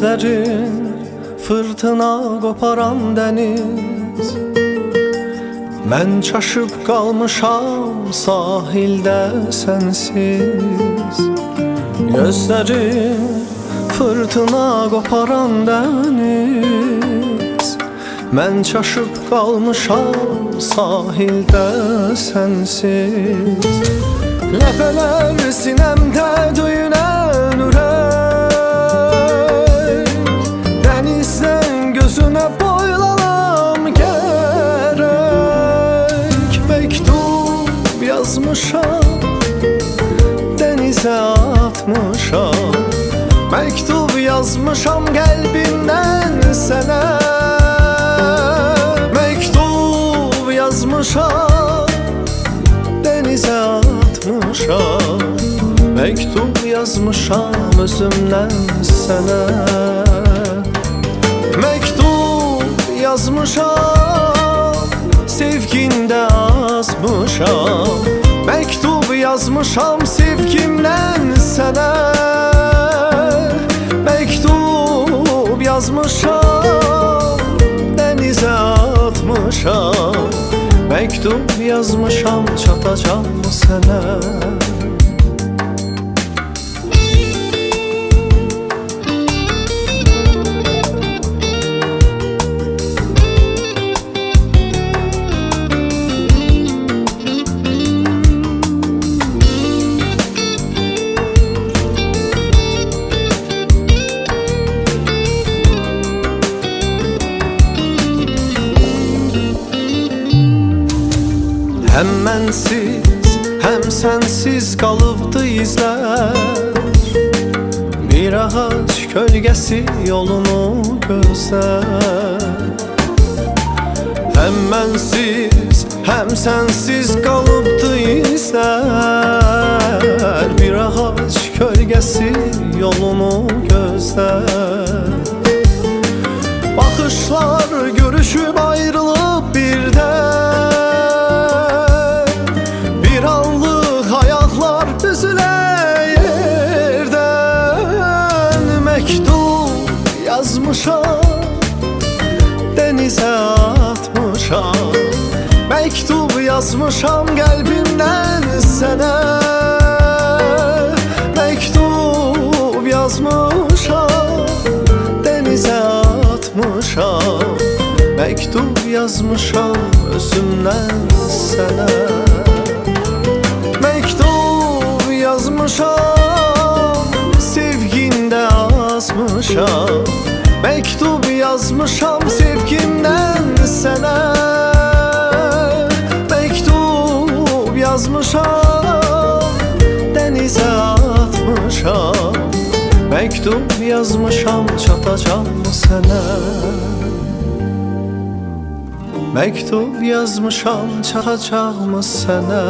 Gözlerin fırtına qoparan dəniz. Mən çaşıb qalmışam sahildə sənsiz. Gözlerin fırtına qoparan dəniz. Mən çaşıb qalmışam sahildə sənsiz. Ləpələr sinəmdə döyünən ürək, dənizdən gözünə boylanam gərək. Məktub yazmışam, dənizə atmışam. Məktub yazmışam qəlbimdən sənə. Məktub yazmışam, dənizə atmışam. Məktub yazmışam özümdən sənə. Məktub yazmışam, sevgində azmışam. Məktub yazmışam sevgimdən sənə. Məktub yazmışam, dənizə atmışam. Məktub yazmışam, çatacam sənə. Həm mənsiz, həm sənsiz qalıbdı izlər. Bir ağac kölgəsi yolunu gözlər. Həm mənsiz, həm sənsiz qalıbdı izlər. Bir ağac kölgəsi yolunu gözlər. Baxışlar görüşüb ayrılıb birdən. Yazmışam, dənizə atmışam. Məktub yazmışam qəlbimdən sənə. Məktub yazmışam, dənizə atmışam. Məktub yazmışam özümdən sənə. Məktub yazmışam, sevgində azmışam. Məktub yazmışam sevgimdən sənə. Məktub yazmışam, dənizə atmışam. Məktub yazmışam, çatacam sənə. Məktub yazmışam, çatacam sənə.